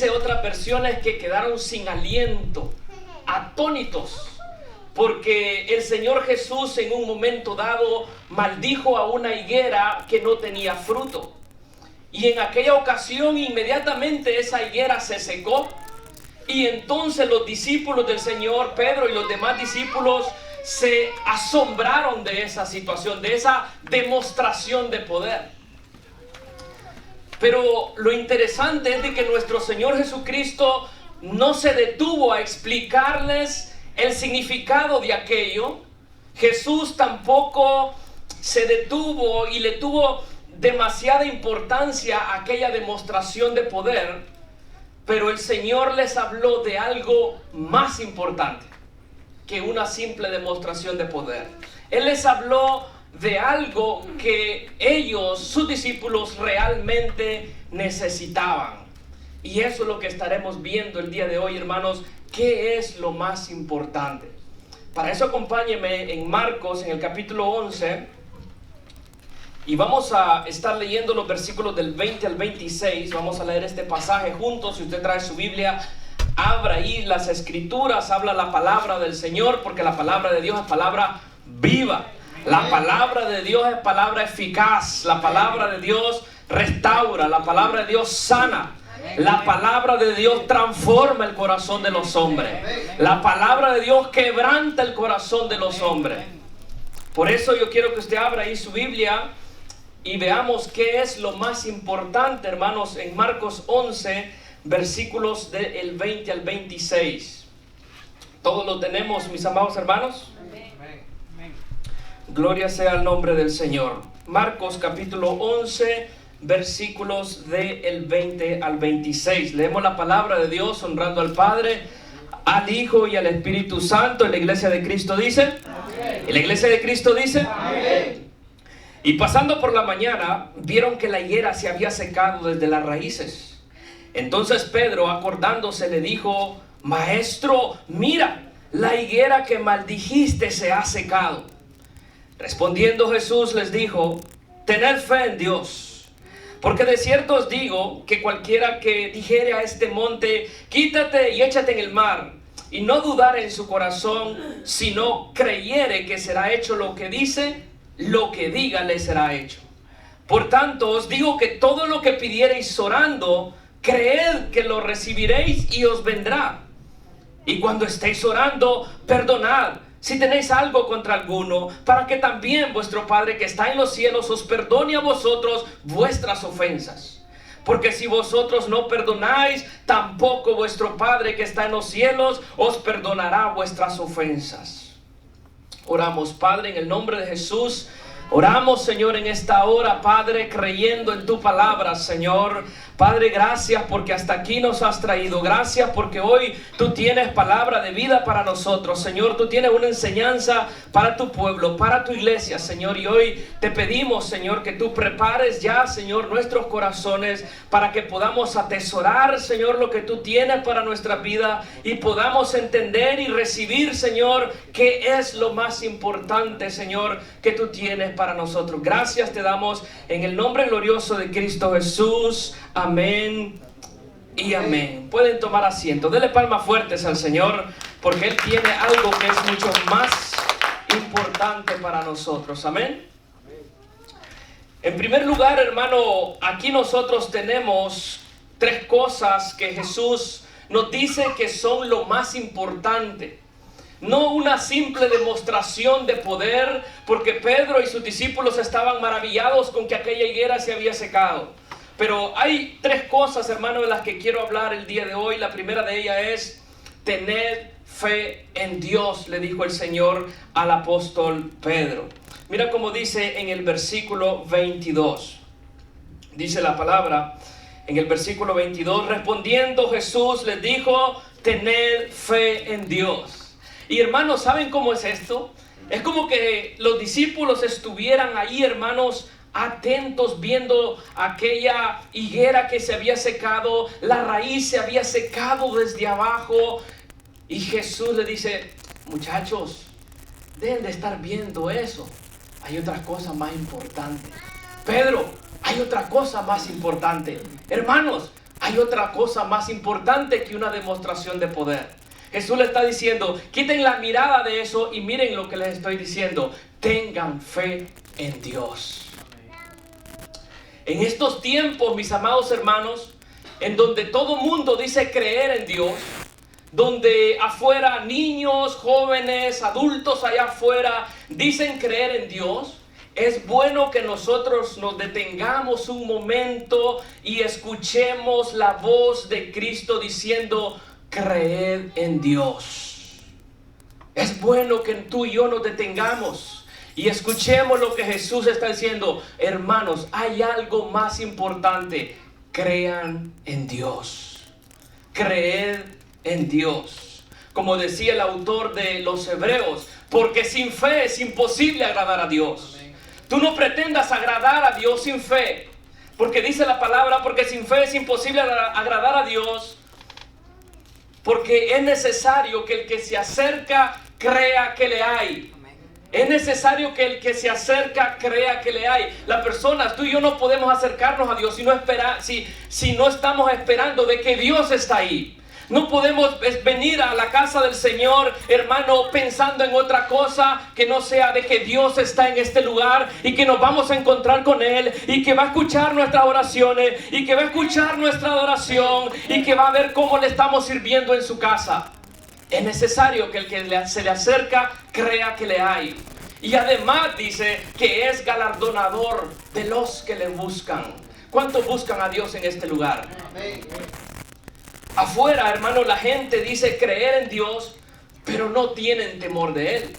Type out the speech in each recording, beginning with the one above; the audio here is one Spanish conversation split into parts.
Otras versiones que quedaron sin aliento, atónitos, porque el Señor Jesús en un momento dado maldijo a una higuera que no tenía fruto. Y en aquella ocasión inmediatamente esa higuera se secó. Y entonces los discípulos del Señor, Pedro y los demás discípulos, se asombraron de esa situación, de esa demostración de poder. Pero lo interesante es de que nuestro Señor Jesucristo no se detuvo a explicarles el significado de aquello. Jesús tampoco se detuvo y le tuvo demasiada importancia a aquella demostración de poder. Pero el Señor les habló de algo más importante que una simple demostración de poder. Él les habló de algo que ellos, sus discípulos, realmente necesitaban. Y eso es lo que estaremos viendo el día de hoy, hermanos. ¿Qué es lo más importante? Para eso acompáñenme en Marcos, en el capítulo 11. Y vamos a estar leyendo los versículos del 20 al 26. Vamos a leer este pasaje juntos. Si usted trae su Biblia, abra ahí las escrituras, habla la palabra del Señor, porque la palabra de Dios es palabra viva. La palabra de Dios es palabra eficaz. La palabra de Dios restaura. La palabra de Dios sana. La palabra de Dios transforma el corazón de los hombres. La palabra de Dios quebranta el corazón de los hombres. Por eso yo quiero que usted abra ahí su Biblia y veamos qué es lo más importante, hermanos, en Marcos 11, versículos del 20 al 26. ¿Todos lo tenemos, mis amados hermanos? Gloria sea el nombre del Señor. Marcos capítulo 11, versículos del 20 al 26. Leemos la palabra de Dios honrando al Padre, al Hijo y al Espíritu Santo. En la iglesia de Cristo dice amén. En la iglesia de Cristo dice amén. Y pasando por la mañana, vieron que la higuera se había secado desde las raíces. Entonces Pedro, acordándose, le dijo: Maestro, mira, la higuera que maldijiste se ha secado. Respondiendo Jesús les dijo: tened fe en Dios, porque de cierto os digo que cualquiera que dijere a este monte: quítate y échate en el mar, y no dudare en su corazón, sino creyere que será hecho lo que dice, lo que diga le será hecho. Por tanto os digo que todo lo que pidiereis orando, creed que lo recibiréis y os vendrá. Y cuando estéis orando, perdonad si tenéis algo contra alguno, para que también vuestro Padre que está en los cielos os perdone a vosotros vuestras ofensas. Porque si vosotros no perdonáis, tampoco vuestro Padre que está en los cielos os perdonará vuestras ofensas. Oramos, Padre, en el nombre de Jesús. Oramos, Señor, en esta hora, Padre, creyendo en tu palabra, Señor. Padre, gracias porque hasta aquí nos has traído. Gracias porque hoy tú tienes palabra de vida para nosotros, Señor. Tú tienes una enseñanza para tu pueblo, para tu iglesia, Señor. Y hoy te pedimos, Señor, que tú prepares ya, Señor, nuestros corazones para que podamos atesorar, Señor, lo que tú tienes para nuestra vida y podamos entender y recibir, Señor, qué es lo más importante, Señor, que tú tienes para nosotros. Gracias te damos en el nombre glorioso de Cristo Jesús. Amén y amén. Pueden tomar asiento. Denle palmas fuertes al Señor, porque Él tiene algo que es mucho más importante para nosotros. Amén. En primer lugar, hermano, aquí nosotros tenemos tres cosas que Jesús nos dice que son lo más importante. No una simple demostración de poder, porque Pedro y sus discípulos estaban maravillados con que aquella higuera se había secado. Pero hay tres cosas, hermano, de las que quiero hablar el día de hoy. La primera de ellas es: tened fe en Dios, le dijo el Señor al apóstol Pedro. Mira cómo dice en el versículo 22. Dice la palabra en el versículo 22: respondiendo Jesús les dijo: tened fe en Dios. Y hermanos, ¿saben cómo es esto? Es como que los discípulos estuvieran ahí, hermanos, atentos viendo aquella higuera que se había secado, la raíz se había secado desde abajo, y Jesús le dice: muchachos, deben de estar viendo eso, hay otra cosa más importante. Pedro, hay otra cosa más importante. Hermanos, Hay otra cosa más importante que una demostración de poder. Jesús le está diciendo, quiten la mirada de eso y miren lo que les estoy diciendo. Tengan fe en Dios. En estos tiempos, mis amados hermanos, en donde todo mundo dice creer en Dios, donde afuera niños, jóvenes, adultos allá afuera dicen creer en Dios, es bueno que nosotros nos detengamos un momento y escuchemos la voz de Cristo diciendo, creed en Dios. Es bueno que tú y yo nos detengamos y escuchemos lo que Jesús está diciendo. Hermanos, hay algo más importante. Crean en Dios. Creed en Dios. Como decía el autor de los Hebreos, porque sin fe es imposible agradar a Dios. Tú no pretendas agradar a Dios sin fe, porque dice la palabra, porque sin fe es imposible agradar a Dios, porque es necesario que el que se acerca crea que le hay. Es necesario que el que se acerca crea que le hay. Las personas, tú y yo no podemos acercarnos a Dios si no estamos esperando de que Dios está ahí. No podemos venir a la casa del Señor, hermano, pensando en otra cosa que no sea de que Dios está en este lugar y que nos vamos a encontrar con Él y que va a escuchar nuestras oraciones y que va a escuchar nuestra adoración y que va a ver cómo le estamos sirviendo en su casa. Es necesario que el que se le acerca crea que le hay. Y además dice que es galardonador de los que le buscan. ¿Cuántos buscan a Dios en este lugar? Afuera, hermano, la gente dice creer en Dios, pero no tienen temor de Él.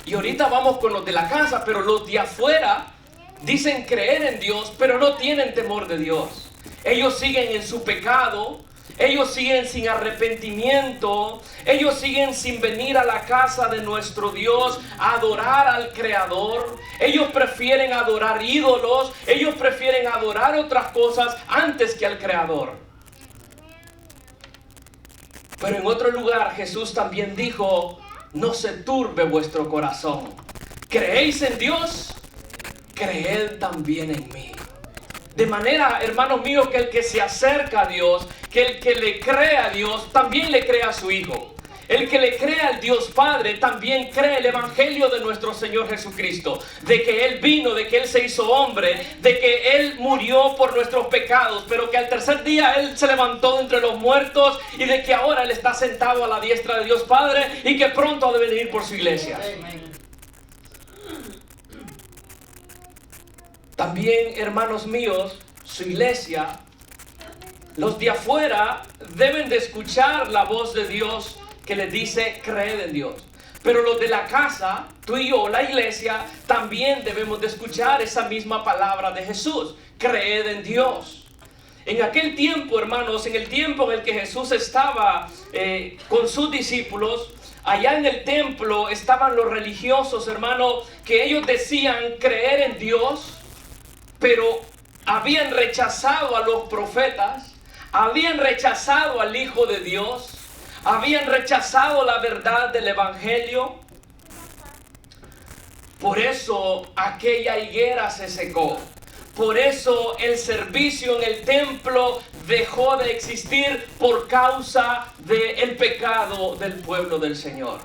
Y ahorita vamos con los de la casa, pero los de afuera dicen creer en Dios, pero no tienen temor de Dios. Ellos siguen en su pecado, ellos siguen sin arrepentimiento, ellos siguen sin venir a la casa de nuestro Dios a adorar al Creador. Ellos prefieren adorar ídolos, ellos prefieren adorar otras cosas antes que al Creador. Pero en otro lugar Jesús también dijo, no se turbe vuestro corazón. ¿Creéis en Dios? Creed también en mí. De manera, hermanos míos, que el que se acerca a Dios, que el que le cree a Dios, también le cree a su Hijo. El que le cree al Dios Padre también cree el Evangelio de nuestro Señor Jesucristo, de que Él vino, de que Él se hizo hombre, de que Él murió por nuestros pecados, pero que al tercer día Él se levantó de entre los muertos y de que ahora Él está sentado a la diestra de Dios Padre y que pronto ha de venir por su iglesia. También, hermanos míos, su iglesia, los de afuera deben de escuchar la voz de Dios que les dice creed en Dios. Pero los de la casa, tú y yo, la iglesia, también debemos de escuchar esa misma palabra de Jesús. Creed en Dios. En aquel tiempo, hermanos, en el tiempo en el que Jesús estaba con sus discípulos, allá en el templo estaban los religiosos, hermanos, que ellos decían creer en Dios, pero habían rechazado a los profetas, habían rechazado al Hijo de Dios, habían rechazado la verdad del Evangelio. Por eso aquella higuera se secó. Por eso el servicio en el templo dejó de existir por causa del pecado del pueblo del Señor.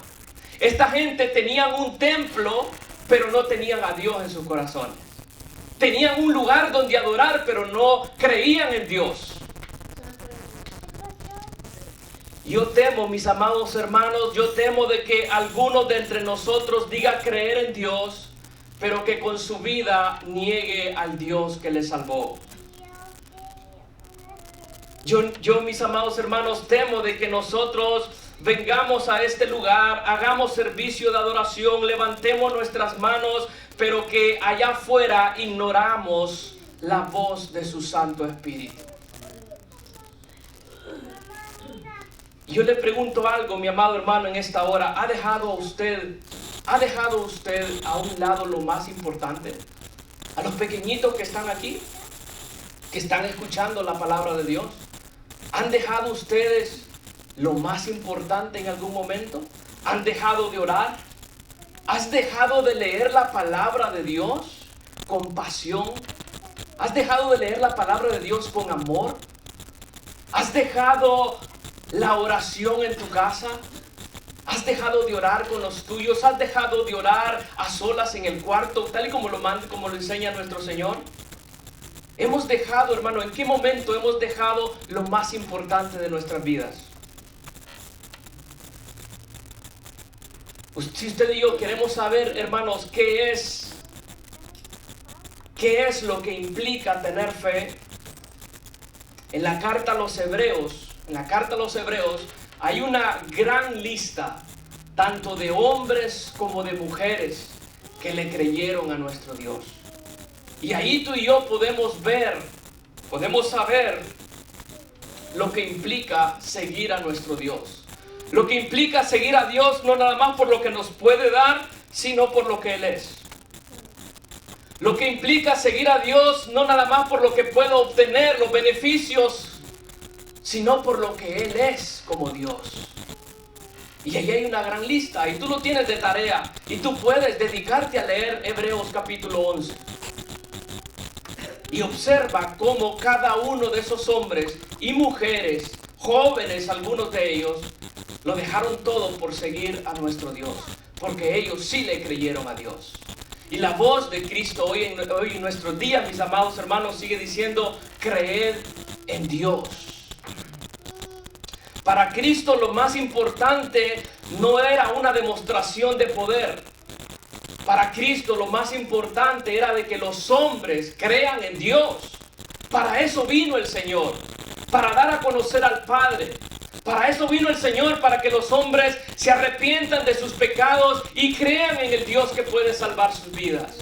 Esta gente tenían un templo, pero no tenían a Dios en sus corazones. Tenían un lugar donde adorar, pero no creían en Dios. Yo temo, mis amados hermanos, yo temo de que algunos de entre nosotros diga creer en Dios, pero que con su vida niegue al Dios que le salvó. Yo, mis amados hermanos, temo de que nosotros vengamos a este lugar, hagamos servicio de adoración, levantemos nuestras manos, pero que allá afuera ignoramos la voz de su Santo Espíritu. Yo le pregunto algo, mi amado hermano, en esta hora. ¿Ha dejado usted a un lado lo más importante? A los pequeñitos que están aquí, que están escuchando la palabra de Dios. ¿Han dejado ustedes lo más importante en algún momento? ¿Han dejado de orar? ¿Has dejado de leer la palabra de Dios con pasión? ¿Has dejado de leer la palabra de Dios con amor? ¿Has dejado la oración en tu casa? ¿Has dejado de orar con los tuyos? ¿Has dejado de orar a solas en el cuarto, tal y como lo enseña nuestro Señor? Hemos dejado, hermano, ¿en qué momento hemos dejado lo más importante de nuestras vidas? Si usted y yo queremos saber, hermanos, qué es lo que implica tener fe, en la carta a los Hebreos, hay una gran lista, tanto de hombres como de mujeres, que le creyeron a nuestro Dios. Y ahí tú y yo podemos saber lo que implica seguir a nuestro Dios. Lo que implica seguir a Dios no nada más por lo que nos puede dar, sino por lo que Él es. Lo que implica seguir a Dios no nada más por lo que puedo obtener, los beneficios, sino por lo que Él es como Dios. Y ahí hay una gran lista, y tú lo tienes de tarea, y tú puedes dedicarte a leer Hebreos capítulo 11. Y observa cómo cada uno de esos hombres y mujeres, jóvenes algunos de ellos, lo dejaron todo por seguir a nuestro Dios, porque ellos sí le creyeron a Dios. Y la voz de Cristo hoy en nuestros días, mis amados hermanos, sigue diciendo: creed en Dios. Para Cristo lo más importante no era una demostración de poder. Para Cristo lo más importante era de que los hombres crean en Dios. Para eso vino el Señor, para dar a conocer al Padre. Para eso vino el Señor, para que los hombres se arrepientan de sus pecados y crean en el Dios que puede salvar sus vidas.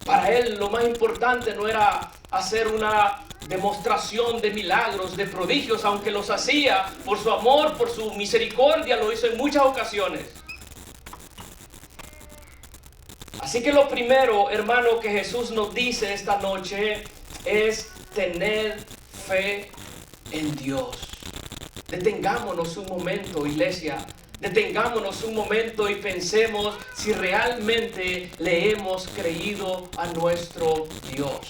Para Él lo más importante no era hacer una demostración de milagros, de prodigios, aunque los hacía por su amor, por su misericordia, lo hizo en muchas ocasiones. Así que lo primero, hermano, que Jesús nos dice esta noche es tener fe en Dios. Detengámonos un momento, iglesia. Detengámonos un momento y pensemos si realmente le hemos creído a nuestro Dios.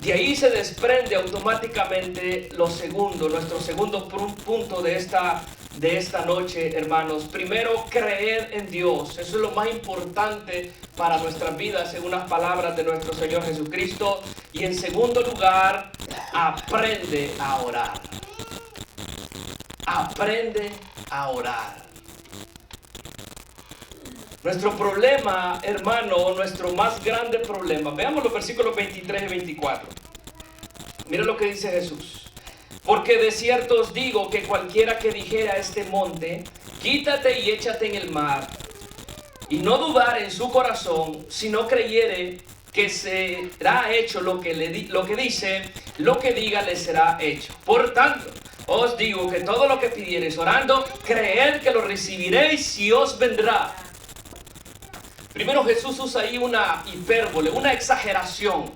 De ahí se desprende automáticamente nuestro segundo punto de esta noche, hermanos. Primero, creer en Dios. Eso es lo más importante para nuestras vidas, según las palabras de nuestro Señor Jesucristo. Y en segundo lugar, aprende a orar. Aprende a orar. Nuestro problema, hermano, nuestro más grande problema. Veamos los versículos 23 y 24. Mira lo que dice Jesús. Porque de cierto os digo que cualquiera que dijera a este monte, quítate y échate en el mar, y no dudar en su corazón, si no creyere que será hecho lo que dice, lo que diga le será hecho. Por tanto, os digo que todo lo que pidiereis orando, creed que lo recibiréis y os vendrá. Primero Jesús usa ahí una hipérbole, una exageración.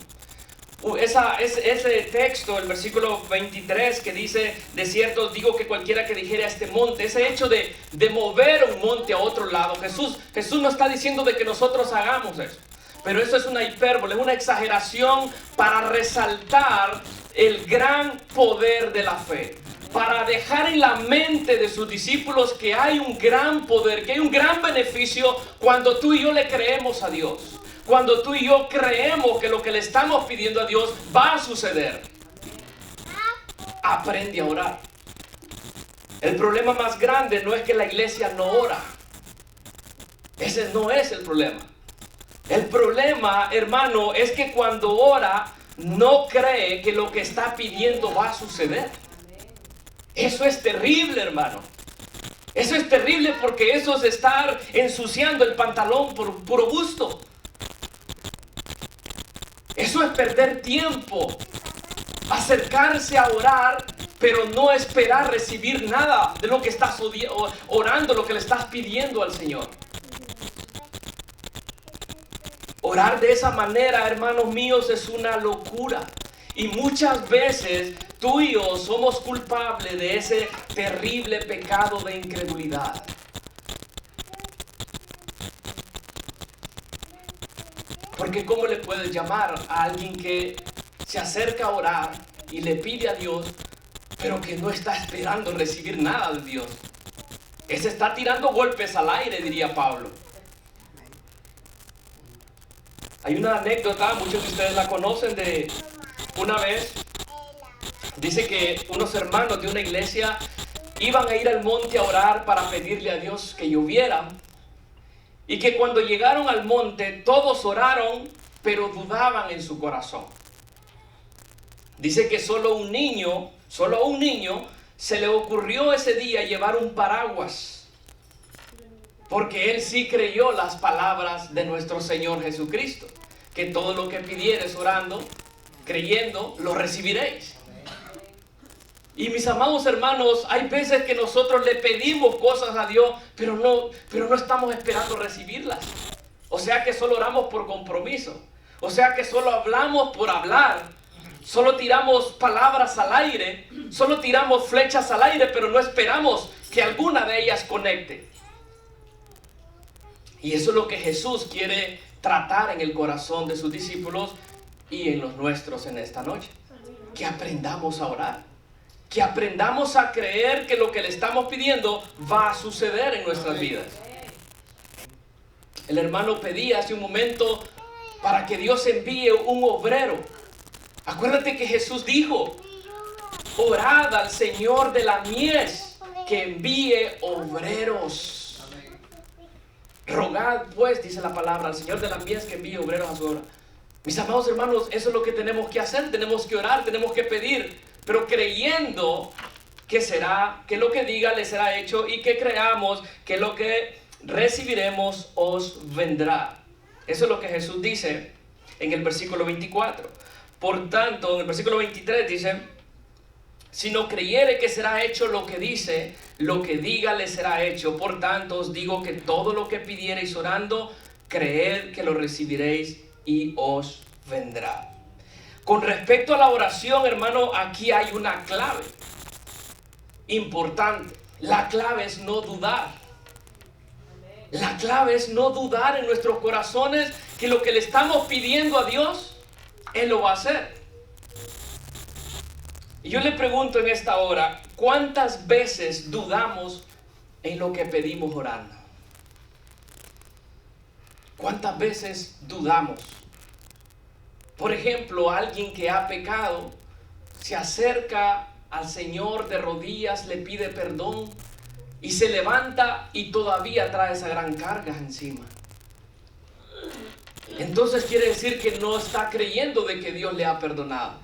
Ese texto, el versículo 23 que dice: de cierto os digo que cualquiera que dijere a este monte, ese hecho de mover un monte a otro lado, Jesús no está diciendo de que nosotros hagamos eso, pero eso es una hipérbole, una exageración para resaltar el gran poder de la fe, para dejar en la mente de sus discípulos que hay un gran poder, que hay un gran beneficio cuando tú y yo le creemos a Dios. Cuando tú y yo creemos que lo que le estamos pidiendo a Dios va a suceder. Aprende a orar. El problema más grande no es que la iglesia no ora. Ese no es el problema. El problema, hermano, es que cuando ora no cree que lo que está pidiendo va a suceder. Eso es terrible, hermano. Eso es terrible, porque eso es estar ensuciando el pantalón por puro gusto. Eso es perder tiempo, acercarse a orar, pero no esperar recibir nada de lo que estás orando, lo que le estás pidiendo al Señor. Orar de esa manera, hermanos míos, es una locura. Y muchas veces tú y yo somos culpables de ese terrible pecado de incredulidad. Porque ¿cómo le puedes llamar a alguien que se acerca a orar y le pide a Dios, pero que no está esperando recibir nada de Dios. Ese está tirando golpes al aire, diría Pablo. Hay una anécdota, muchos de ustedes la conocen, de una vez, dice que unos hermanos de una iglesia iban a ir al monte a orar para pedirle a Dios que lloviera, y que cuando llegaron al monte todos oraron, pero dudaban en su corazón. Dice que solo a un niño se le ocurrió ese día llevar un paraguas, porque él sí creyó las palabras de nuestro Señor Jesucristo, que todo lo que pidieres orando, creyendo, lo recibiréis. Y mis amados hermanos, hay veces que nosotros le pedimos cosas a Dios, pero no estamos esperando recibirlas. O sea que solo oramos por compromiso. O sea que solo hablamos por hablar. Solo tiramos palabras al aire. Solo tiramos flechas al aire, pero no esperamos que alguna de ellas conecte. Y eso es lo que Jesús quiere tratar en el corazón de sus discípulos y en los nuestros en esta noche. Que aprendamos a orar. Que aprendamos a creer que lo que le estamos pidiendo va a suceder en nuestras vidas. El hermano pedía hace un momento para que Dios envíe un obrero. Acuérdate que Jesús dijo: orad al Señor de la mies que envíe obreros. Rogad pues, dice la palabra, al Señor de la mies que envíe obreros a su obra. Mis amados hermanos, eso es lo que tenemos que hacer. Tenemos que orar, tenemos que pedir, pero creyendo que lo que diga le será hecho, y que creamos que lo que recibiremos os vendrá. Eso es lo que Jesús dice en el versículo 24. Por tanto, en el versículo 23 dice: si no creyere que será hecho lo que dice, lo que diga le será hecho. Por tanto os digo que todo lo que pidiereis orando, creed que lo recibiréis y os vendrá. Con respecto a la oración, hermano, aquí hay una clave importante. La clave es no dudar. La clave es no dudar en nuestros corazones que lo que le estamos pidiendo a Dios, Él lo va a hacer. Y yo le pregunto en esta hora, ¿cuántas veces dudamos en lo que pedimos orando? ¿Cuántas veces dudamos? Por ejemplo, alguien que ha pecado se acerca al Señor de rodillas, le pide perdón y se levanta y todavía trae esa gran carga encima. Entonces quiere decir que no está creyendo de que Dios le ha perdonado.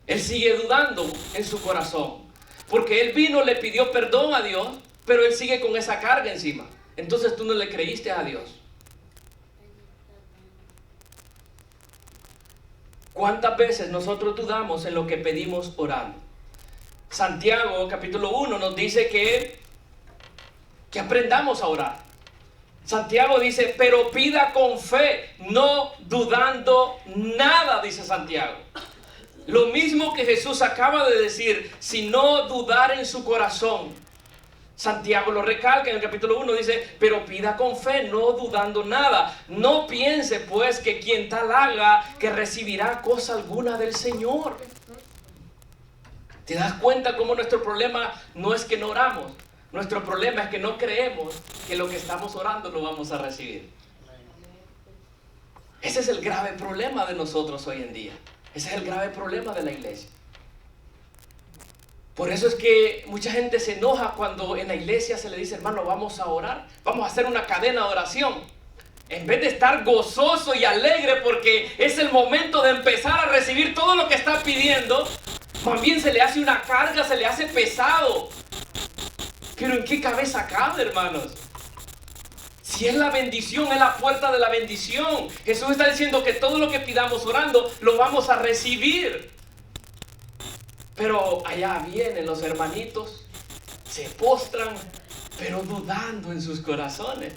Él sigue dudando en su corazón, porque él vino, le pidió perdón a Dios, pero él sigue con esa carga encima. Entonces tú no le creíste a Dios. ¿Cuántas veces nosotros dudamos en lo que pedimos orando? Santiago capítulo 1 nos dice que aprendamos a orar. Santiago dice: pero pida con fe, no dudando nada, dice Santiago. Lo mismo que Jesús acaba de decir, si no dudar en su corazón. Santiago lo recalca en el capítulo 1, dice: pero pida con fe, no dudando nada. No piense pues que quien tal haga, que recibirá cosa alguna del Señor. ¿Te das cuenta cómo nuestro problema no es que no oramos? Nuestro problema es que no creemos que lo que estamos orando lo vamos a recibir. Ese es el grave problema de nosotros hoy en día. Ese es el grave problema de la iglesia. Por eso es que mucha gente se enoja cuando en la iglesia se le dice: hermano, vamos a orar, vamos a hacer una cadena de oración. En vez de estar gozoso y alegre porque es el momento de empezar a recibir todo lo que está pidiendo, más bien se le hace una carga, se le hace pesado. Pero ¿en qué cabeza cabe, hermanos? Si es la bendición, es la puerta de la bendición. Jesús está diciendo que todo lo que pidamos orando lo vamos a recibir. Pero allá vienen los hermanitos, se postran, pero dudando en sus corazones.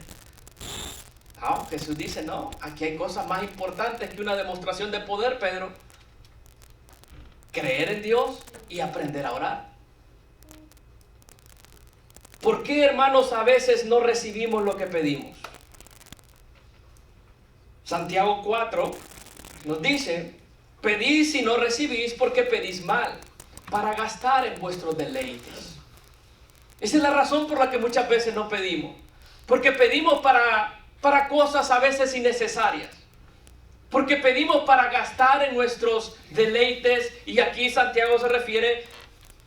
Jesús dice: no, aquí hay cosas más importantes que una demostración de poder, Pedro. Creer en Dios y aprender a orar. ¿Por qué, hermanos, a veces no recibimos lo que pedimos? Santiago 4 nos dice Pedís y no recibís porque pedís mal, para gastar en vuestros deleites. Esa es la razón por la que muchas veces no pedimos. Porque pedimos para cosas a veces innecesarias. Porque pedimos para gastar en nuestros deleites, y aquí Santiago se refiere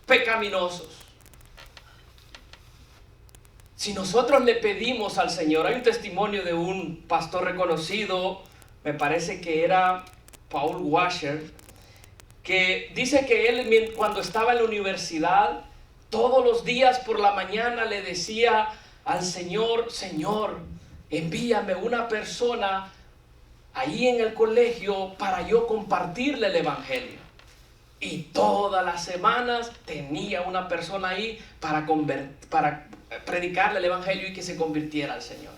pecaminosos. Si nosotros le pedimos al Señor, hay un testimonio de un pastor reconocido, me parece que era Paul Washer, que dice que él cuando estaba en la universidad, todos los días por la mañana le decía al Señor: Señor, envíame una persona ahí en el colegio para yo compartirle el evangelio. Y todas las semanas tenía una persona ahí para predicarle el evangelio y que se convirtiera al Señor.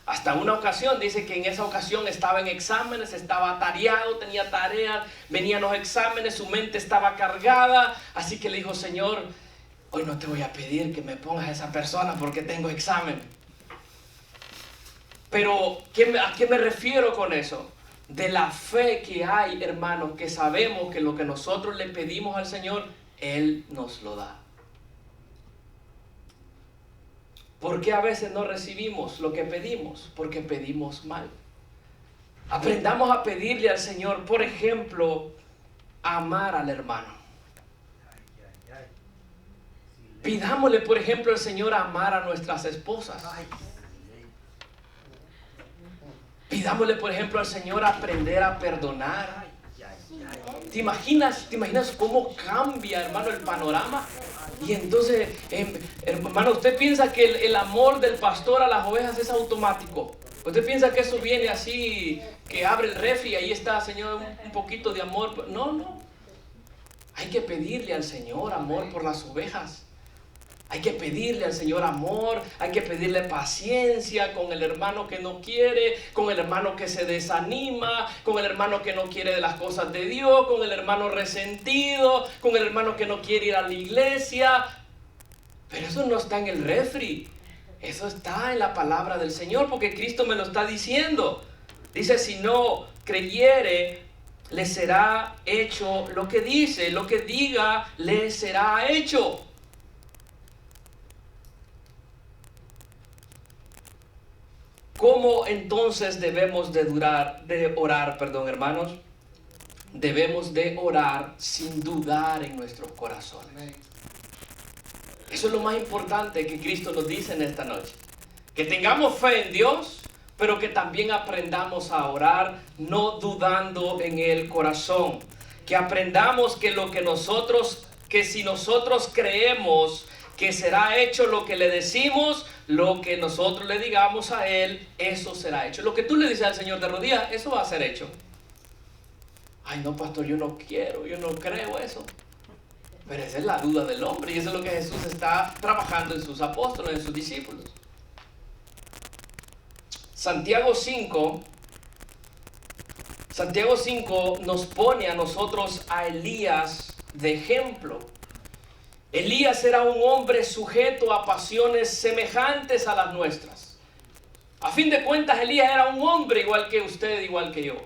Hasta una ocasión, dice que en esa ocasión estaba en exámenes, estaba atareado, tenía tareas, venían los exámenes, su mente estaba cargada, así que le dijo: Señor, hoy no te voy a pedir que me pongas a esa persona porque tengo examen. Pero, ¿a qué me refiero con eso? De la fe que hay, hermanos, que sabemos que lo que nosotros le pedimos al Señor, Él nos lo da. ¿Por qué a veces no recibimos lo que pedimos? Porque pedimos mal. Aprendamos a pedirle al Señor, por ejemplo, amar al hermano. Pidámosle, por ejemplo, al Señor amar a nuestras esposas. Pidámosle, por ejemplo, al Señor aprender a perdonar. ¿Te imaginas cómo cambia, hermano, el panorama? Y entonces, hermano, usted piensa que el amor del pastor a las ovejas es automático. Usted piensa que eso viene así, que abre el refri y ahí está, Señor, un poquito de amor. No. Hay que pedirle al Señor amor por las ovejas. Hay que pedirle al Señor amor, hay que pedirle paciencia con el hermano que no quiere, con el hermano que se desanima, con el hermano que no quiere de las cosas de Dios, con el hermano resentido, con el hermano que no quiere ir a la iglesia. Pero eso no está en el refri, eso está en la palabra del Señor, porque Cristo me lo está diciendo. Dice: si no creyere, le será hecho lo que dice, lo que diga le será hecho. ¿Cómo entonces debemos de orar, hermanos? Debemos de orar sin dudar en nuestros corazones. Eso es lo más importante que Cristo nos dice en esta noche. Que tengamos fe en Dios, pero que también aprendamos a orar no dudando en el corazón. Que aprendamos que si nosotros creemos que será hecho lo que le decimos, lo que nosotros le digamos a Él, eso será hecho. Lo que tú le dices al Señor de rodillas, eso va a ser hecho. Ay, no, pastor, yo no creo eso. Pero esa es la duda del hombre, y eso es lo que Jesús está trabajando en sus apóstoles, en sus discípulos. Santiago 5 nos pone a nosotros a Elías de ejemplo. Elías era un hombre sujeto a pasiones semejantes a las nuestras. A fin de cuentas, Elías era un hombre igual que usted, igual que yo.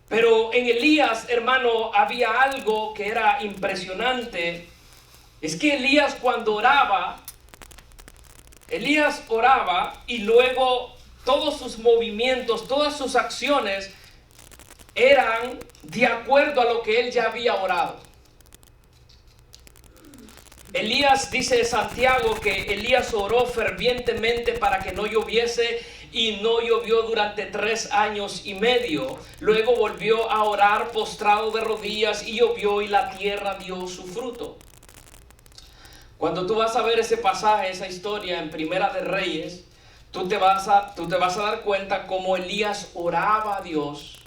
Pero en Elías, hermano, había algo que era impresionante. Es que Elías cuando oraba y luego todos sus movimientos, todas sus acciones eran de acuerdo a lo que él ya había orado. Elías, dice Santiago, que Elías oró fervientemente para que no lloviese, y no llovió durante 3 años y medio. Luego volvió a orar postrado de rodillas y llovió, y la tierra dio su fruto. Cuando tú vas a ver ese pasaje, esa historia en Primera de Reyes, tú te vas a dar cuenta cómo Elías oraba a Dios,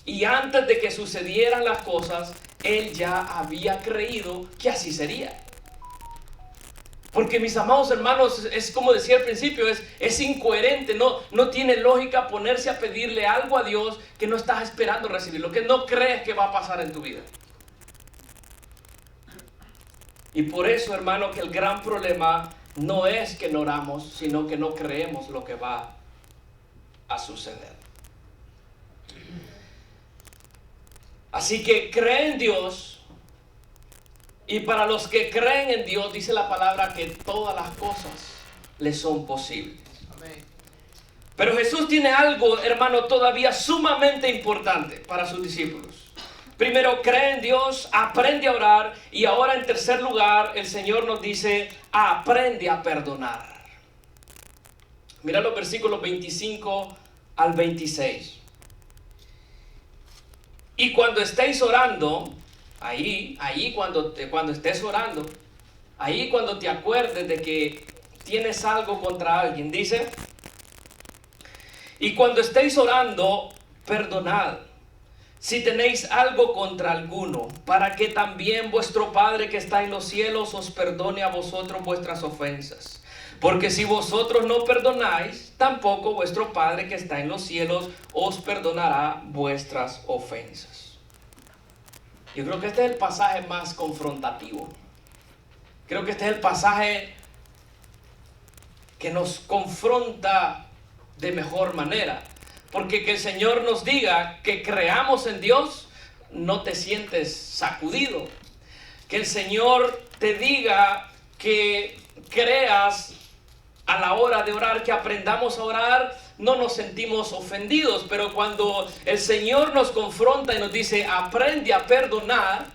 y antes de que sucedieran las cosas, él ya había creído que así sería. Porque, mis amados hermanos, es como decía al principio, es incoherente, no tiene lógica ponerse a pedirle algo a Dios que no estás esperando recibir, lo que no crees que va a pasar en tu vida. Y por eso, hermano, que el gran problema no es que no oramos, sino que no creemos lo que va a suceder. Así que cree en Dios, y para los que creen en Dios dice la palabra que todas las cosas les son posibles. Pero Jesús tiene algo, hermano, todavía sumamente importante para sus discípulos. Primero, cree en Dios, aprende a orar, y ahora en tercer lugar, el Señor nos dice, aprende a perdonar. Mira los versículos 25 al 26. Y cuando estéis orando, ahí cuando estés orando, ahí cuando te acuerdes de que tienes algo contra alguien, dice, y cuando estéis orando, perdonad si tenéis algo contra alguno, para que también vuestro Padre que está en los cielos os perdone a vosotros vuestras ofensas. Porque si vosotros no perdonáis, tampoco vuestro Padre que está en los cielos os perdonará vuestras ofensas. Yo creo que este es el pasaje más confrontativo. Creo que este es el pasaje que nos confronta de mejor manera. Porque que el Señor nos diga que creamos en Dios, no te sientes sacudido. Que el Señor te diga que creas a la hora de orar, que aprendamos a orar, no nos sentimos ofendidos. Pero cuando el Señor nos confronta y nos dice, aprende a perdonar,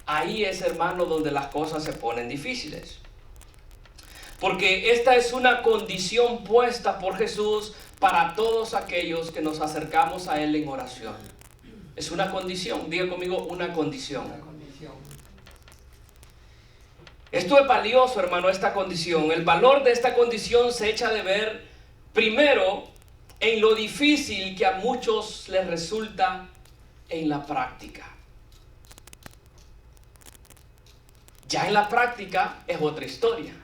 ahí es, hermano, donde las cosas se ponen difíciles. Porque esta es una condición puesta por Jesús para todos aquellos que nos acercamos a Él en oración. Es una condición, diga conmigo, una condición. Esto es valioso, hermano, esta condición. El valor de esta condición se echa de ver primero en lo difícil que a muchos les resulta en la práctica. Ya en la práctica es otra historia.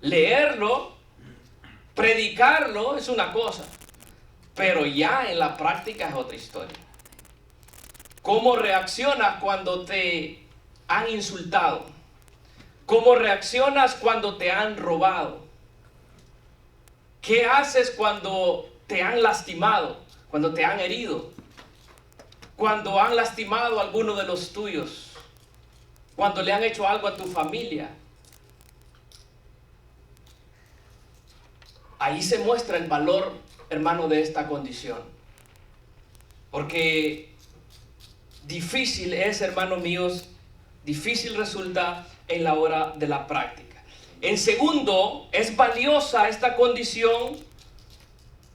Leerlo, predicarlo es una cosa, pero ya en la práctica es otra historia. ¿Cómo reaccionas cuando te han insultado? ¿Cómo reaccionas cuando te han robado? ¿Qué haces cuando te han lastimado? Cuando te han herido. Cuando han lastimado a alguno de los tuyos. Cuando le han hecho algo a tu familia. Ahí se muestra el valor, hermano, de esta condición. Porque difícil es, hermanos míos, difícil resulta en la hora de la práctica. En segundo, es valiosa esta condición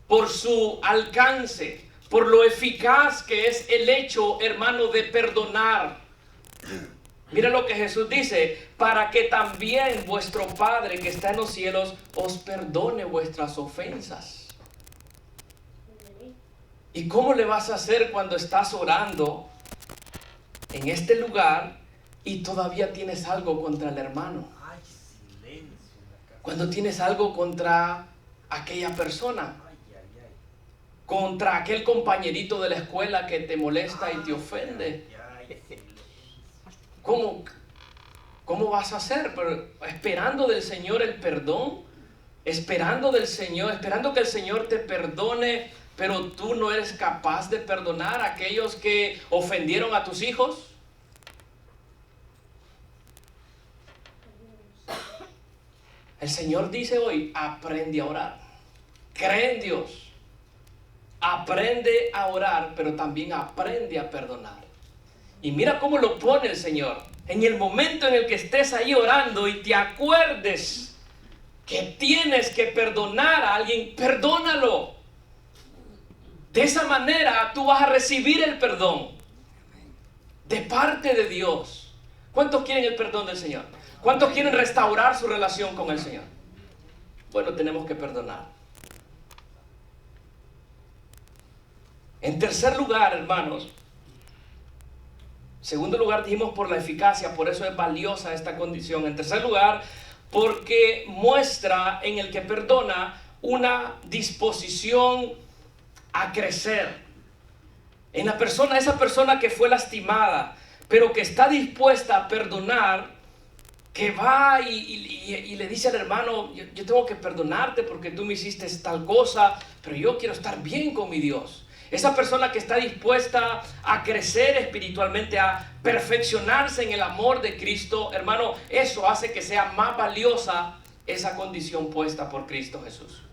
por su alcance, por lo eficaz que es el hecho, hermano, de perdonar. Mira lo que Jesús dice, para que también vuestro Padre que está en los cielos os perdone vuestras ofensas. ¿Y cómo le vas a hacer cuando estás orando en este lugar y todavía tienes algo contra el hermano? Cuando tienes algo contra aquella persona, contra aquel compañerito de la escuela que te molesta y te ofende. ¿Cómo vas a hacer? Pero esperando del Señor el perdón, esperando del Señor, esperando que el Señor te perdone, pero tú no eres capaz de perdonar a aquellos que ofendieron a tus hijos. El Señor dice hoy, aprende a orar, cree en Dios, aprende a orar, pero también aprende a perdonar. Y mira cómo lo pone el Señor. En el momento en el que estés ahí orando y te acuerdes que tienes que perdonar a alguien, perdónalo. De esa manera tú vas a recibir el perdón de parte de Dios. ¿Cuántos quieren el perdón del Señor? ¿Cuántos quieren restaurar su relación con el Señor? Bueno, tenemos que perdonar. En tercer lugar, hermanos, segundo lugar dijimos por la eficacia, por eso es valiosa esta condición. En tercer lugar, porque muestra en el que perdona una disposición a crecer. En la persona, esa persona que fue lastimada, pero que está dispuesta a perdonar, que va y le dice al hermano, yo tengo que perdonarte porque tú me hiciste tal cosa, pero yo quiero estar bien con mi Dios. Esa persona que está dispuesta a crecer espiritualmente, a perfeccionarse en el amor de Cristo, hermano, eso hace que sea más valiosa esa condición puesta por Cristo Jesús.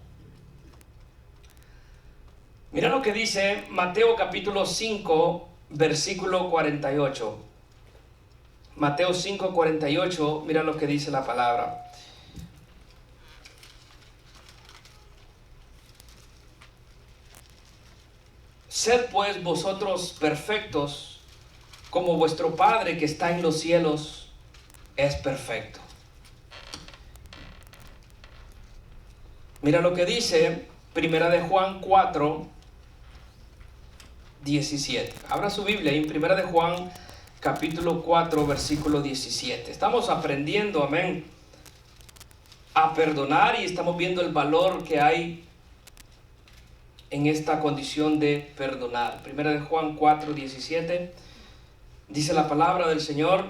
Mira lo que dice Mateo capítulo 5, versículo 48. Mateo 5, 48, mira lo que dice la palabra. Sed pues vosotros perfectos, como vuestro Padre que está en los cielos es perfecto. Mira lo que dice Primera de Juan 4, 17. Abra su Biblia en Primera de Juan capítulo 4, versículo 17. Estamos aprendiendo, amén, a perdonar y estamos viendo el valor que hay en esta condición de perdonar. Primera de Juan 4, 17, dice la palabra del Señor: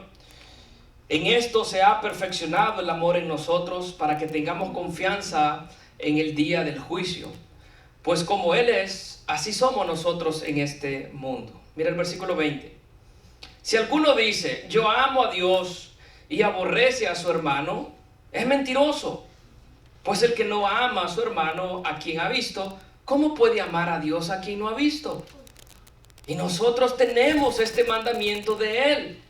en esto se ha perfeccionado el amor en nosotros, para que tengamos confianza en el día del juicio. Pues como Él es, así somos nosotros en este mundo. Mira el versículo 20. Si alguno dice, yo amo a Dios, y aborrece a su hermano, es mentiroso. Pues el que no ama a su hermano, a quien ha visto, ¿cómo puede amar a Dios a quien no ha visto? Y nosotros tenemos este mandamiento de Él: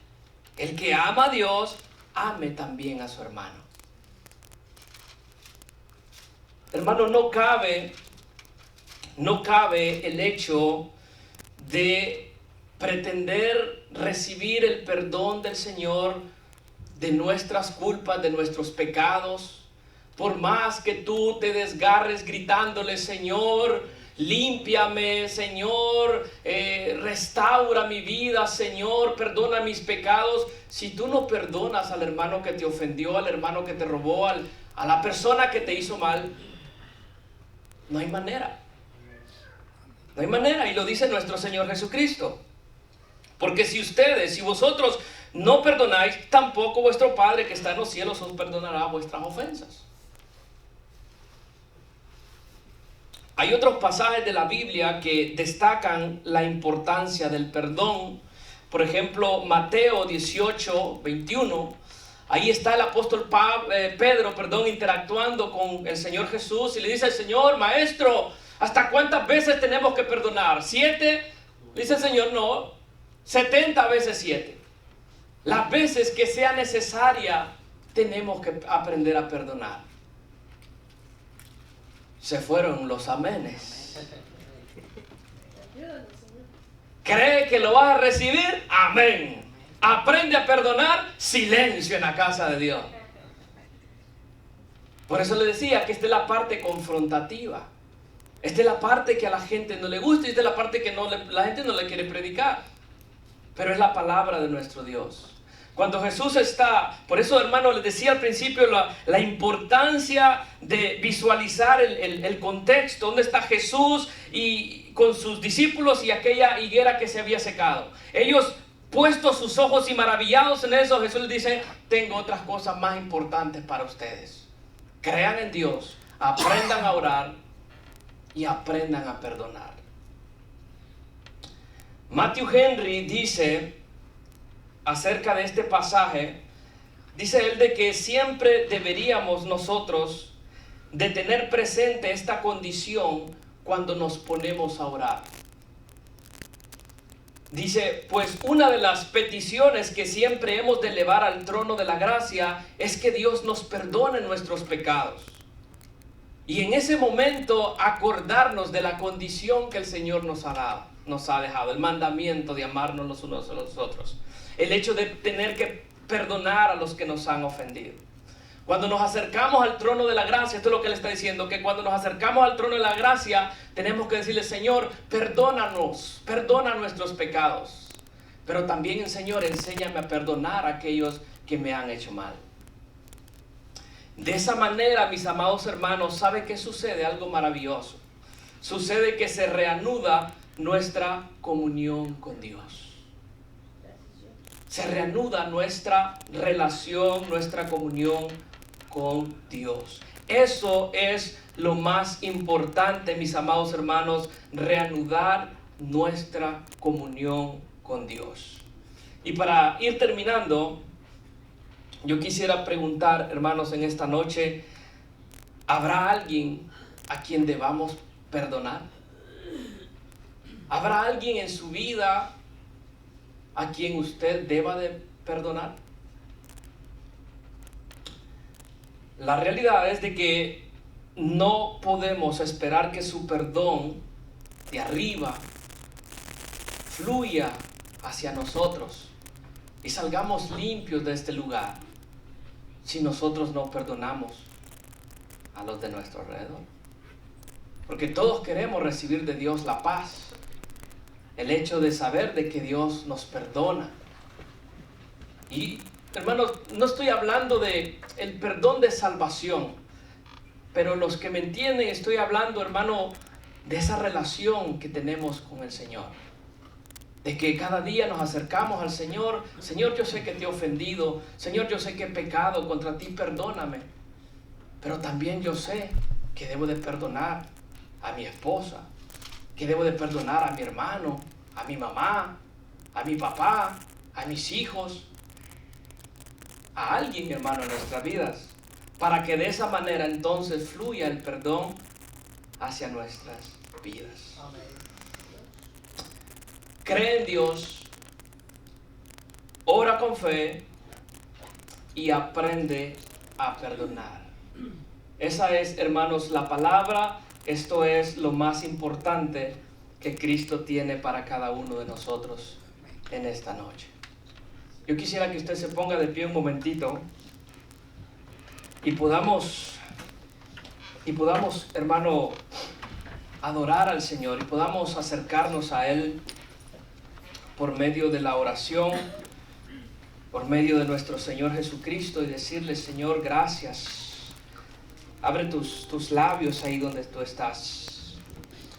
el que ama a Dios, ame también a su hermano. Hermano, no cabe el hecho de pretender recibir el perdón del Señor de nuestras culpas, de nuestros pecados. Por más que tú te desgarres gritándole, Señor, límpiame, Señor, restaura mi vida, Señor, perdona mis pecados. Si tú no perdonas al hermano que te ofendió, al hermano que te robó, a la persona que te hizo mal, no hay manera. No hay manera, y lo dice nuestro Señor Jesucristo. Porque si vosotros no perdonáis, tampoco vuestro Padre que está en los cielos os perdonará vuestras ofensas. Hay otros pasajes de la Biblia que destacan la importancia del perdón. Por ejemplo, Mateo 18, 21. Ahí está el apóstol Pedro, interactuando con el Señor Jesús y le dice al Señor: Maestro, ¿hasta cuántas veces tenemos que perdonar? ¿7? Dice el Señor: no, 70 veces 7. Las veces que sea necesaria tenemos que aprender a perdonar. Se fueron los amenes. ¿Cree que lo vas a recibir? Amén. Aprende a perdonar. Silencio en la casa de Dios. Por eso le decía que esta es la parte confrontativa. Esta es la parte que a la gente no le gusta, y esta es la parte que la gente no le quiere predicar. Pero es la palabra de nuestro Dios. Cuando Jesús está, por eso, hermano, les decía al principio la importancia de visualizar el contexto, donde está Jesús y con sus discípulos y aquella higuera que se había secado. Ellos, puestos sus ojos y maravillados en eso, Jesús les dice: tengo otras cosas más importantes para ustedes. Crean en Dios, aprendan a orar y aprendan a perdonar. Matthew Henry dice acerca de este pasaje, dice él, de que siempre deberíamos nosotros de tener presente esta condición cuando nos ponemos a orar. Dice, pues una de las peticiones que siempre hemos de elevar al trono de la gracia es que Dios nos perdone nuestros pecados. Y en ese momento acordarnos de la condición que el Señor nos ha dejado, el mandamiento de amarnos los unos a los otros. El hecho de tener que perdonar a los que nos han ofendido. Cuando nos acercamos al trono de la gracia, esto es lo que él está diciendo, que cuando nos acercamos al trono de la gracia, tenemos que decirle: Señor, perdónanos, perdona nuestros pecados. Pero también, Señor, enséñame a perdonar a aquellos que me han hecho mal. De esa manera, mis amados hermanos, ¿sabe qué sucede? Algo maravilloso. Sucede que se reanuda nuestra comunión con Dios. Se reanuda nuestra relación, nuestra comunión con Dios. Eso es lo más importante, mis amados hermanos, reanudar nuestra comunión con Dios. Y para ir terminando, yo quisiera preguntar, hermanos, en esta noche, ¿habrá alguien a quien debamos perdonar? ¿Habrá alguien en su vida a quien usted deba de perdonar? La realidad es de que no podemos esperar que su perdón de arriba fluya hacia nosotros y salgamos limpios de este lugar si nosotros no perdonamos a los de nuestro alrededor. Porque todos queremos recibir de Dios la paz, el hecho de saber de que Dios nos perdona. Y hermanos, no estoy hablando de el perdón de salvación, pero los que me entienden, estoy hablando, hermano, de esa relación que tenemos con el Señor. De que cada día nos acercamos al Señor. Señor, yo sé que te he ofendido. Señor, yo sé que he pecado contra ti, perdóname. Pero también yo sé que debo de perdonar a mi esposa, que debo de perdonar a mi hermano, a mi mamá, a mi papá, a mis hijos, a alguien, hermano, en nuestras vidas, para que de esa manera entonces fluya el perdón hacia nuestras vidas. Amén. Cree en Dios, ora con fe y aprende a perdonar. Esa es, hermanos, la palabra. Esto es lo más importante que Cristo tiene para cada uno de nosotros en esta noche. Yo quisiera que usted se ponga de pie un momentito y podamos, hermano, adorar al Señor y podamos acercarnos a Él por medio de la oración, por medio de nuestro Señor Jesucristo, y decirle: Señor, gracias. Abre tus labios ahí donde tú estás.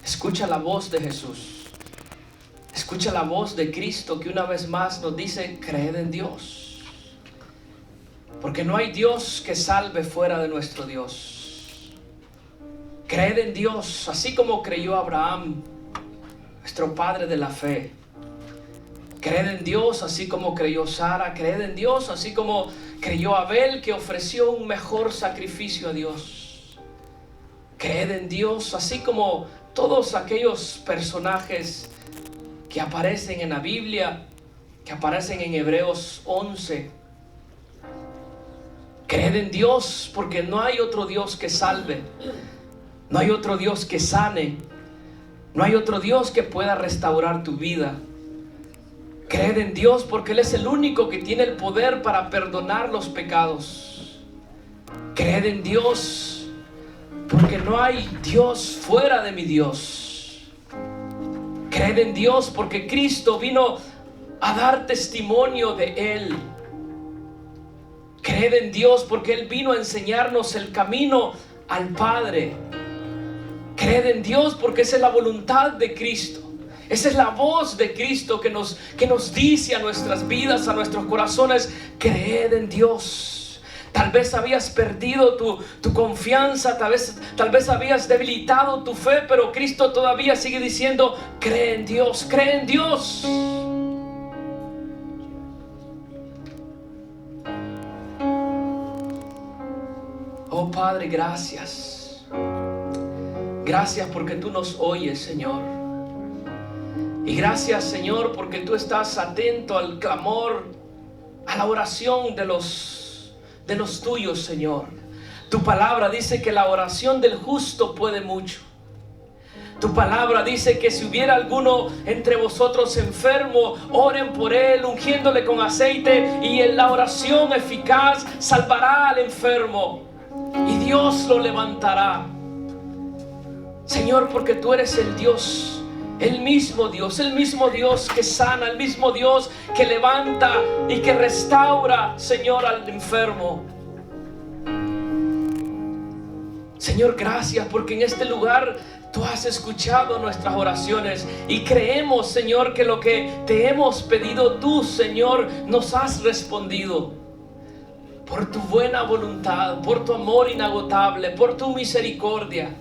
Escucha la voz de Jesús. Escucha la voz de Cristo, que una vez más nos dice: creed en Dios. Porque no hay Dios que salve fuera de nuestro Dios. Creed en Dios, así como creyó Abraham, nuestro padre de la fe. Creed en Dios, así como creyó Sara. Creed en Dios, así como creyó Abel, que ofreció un mejor sacrificio a Dios. Creed en Dios, así como todos aquellos personajes que aparecen en la Biblia, que aparecen en Hebreos 11. Creed en Dios, porque no hay otro Dios que salve, no hay otro Dios que sane, no hay otro Dios que pueda restaurar tu vida. Creed en Dios, porque Él es el único que tiene el poder para perdonar los pecados. Creed en Dios, porque no hay Dios fuera de mi Dios. Creed en Dios, porque Cristo vino a dar testimonio de Él. Creed en Dios, porque Él vino a enseñarnos el camino al Padre. Creed en Dios, porque esa es la voluntad de Cristo. Esa es la voz de Cristo que nos dice a nuestras vidas, a nuestros corazones: creed en Dios. Tal vez habías perdido tu confianza, tal vez habías debilitado tu fe, pero Cristo todavía sigue diciendo: cree en Dios, cree en Dios. Oh Padre, gracias. Gracias porque tú nos oyes, Señor. Y gracias, Señor, porque tú estás atento al clamor, a la oración de los tuyos, Señor. Tu palabra dice que la oración del justo puede mucho. Tu palabra dice que si hubiera alguno entre vosotros enfermo, oren por él, ungiéndole con aceite, y en la oración eficaz salvará al enfermo y Dios lo levantará. Señor, porque tú eres el Dios, el mismo Dios que sana, el mismo Dios que levanta y que restaura, Señor, al enfermo. Señor, gracias porque en este lugar tú has escuchado nuestras oraciones y creemos, Señor, que lo que te hemos pedido tú, Señor, nos has respondido. Por tu buena voluntad, por tu amor inagotable, por tu misericordia.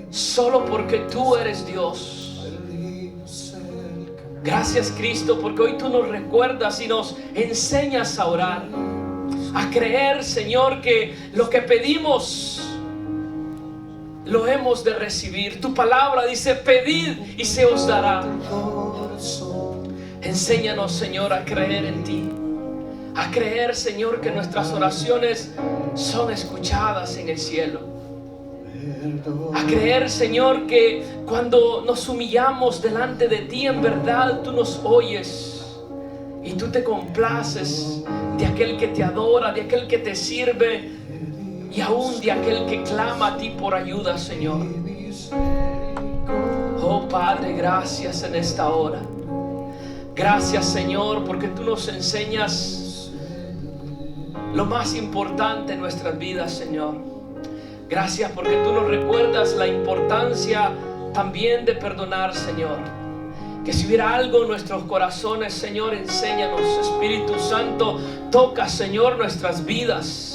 Solo porque tú eres Dios. Gracias, Cristo, porque hoy tú nos recuerdas y nos enseñas a orar, a creer, Señor, que lo que pedimos lo hemos de recibir. Tu palabra dice: pedid y se os dará. Enséñanos, Señor, a creer en ti, a creer, Señor, que nuestras oraciones son escuchadas en el cielo, a creer, Señor, que cuando nos humillamos delante de ti, en verdad tú nos oyes y tú te complaces de aquel que te adora, de aquel que te sirve y aún de aquel que clama a ti por ayuda, Señor. Oh Padre, gracias en esta hora. Gracias, Señor, porque tú nos enseñas lo más importante en nuestras vidas, Señor. Gracias porque tú nos recuerdas la importancia también de perdonar, Señor. Que si hubiera algo en nuestros corazones, Señor, enséñanos. Espíritu Santo, toca, Señor, nuestras vidas.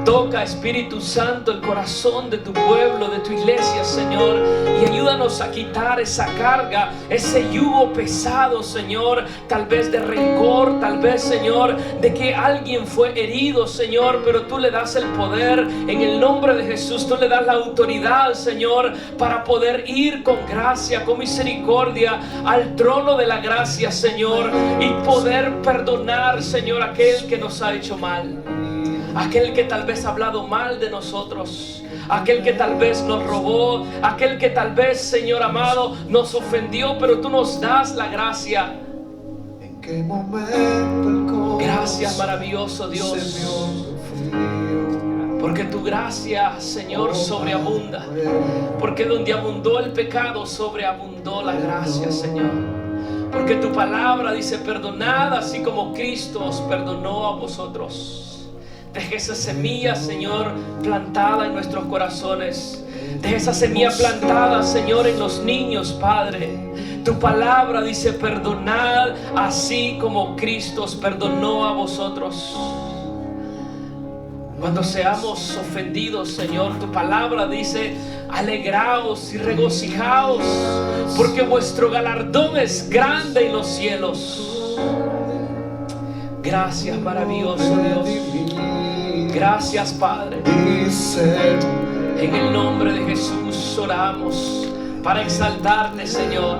Toca, Espíritu Santo, el corazón de tu pueblo, de tu iglesia, Señor, y ayúdanos a quitar esa carga, ese yugo pesado, Señor, tal vez de rencor, tal vez, Señor, de que alguien fue herido, Señor, pero tú le das el poder en el nombre de Jesús. Tú le das la autoridad, Señor, para poder ir con gracia, con misericordia al trono de la gracia, Señor, y poder perdonar, Señor, a aquel que nos ha hecho mal, aquel que tal vez ha hablado mal de nosotros, aquel que tal vez nos robó, aquel que tal vez, Señor amado, nos ofendió, pero tú nos das la gracia. Gracias, maravilloso Dios, porque tu gracia, Señor, sobreabunda, porque donde abundó el pecado, sobreabundó la gracia, Señor. Porque tu palabra dice: perdonad así como Cristo os perdonó a vosotros. Deja esa semilla, Señor, plantada en nuestros corazones. Deja esa semilla plantada, Señor, en los niños, Padre. Tu palabra dice: perdonad así como Cristo os perdonó a vosotros. Cuando seamos ofendidos, Señor, tu palabra dice: alegraos y regocijaos, porque vuestro galardón es grande en los cielos. Gracias, maravilloso Dios. Gracias, Padre. En el nombre de Jesús oramos para exaltarte, Señor,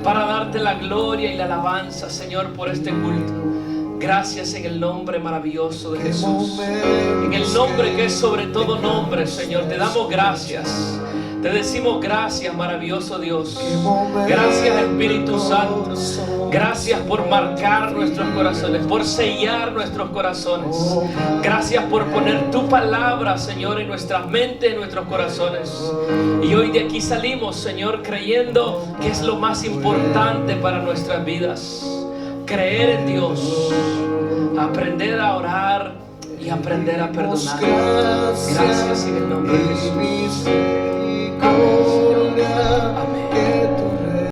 para darte la gloria y la alabanza, Señor, por este culto. Gracias en el nombre maravilloso de Jesús, en el nombre que es sobre todo nombre, Señor. Te damos gracias. Te decimos gracias, maravilloso Dios. Gracias, Espíritu Santo. Gracias por marcar nuestros corazones, por sellar nuestros corazones. Gracias por poner tu palabra, Señor, en nuestras mentes, en nuestros corazones. Y hoy de aquí salimos, Señor, creyendo que es lo más importante para nuestras vidas. Creer en Dios, aprender a orar y aprender a perdonar. Gracias en el nombre de Jesús. Amén.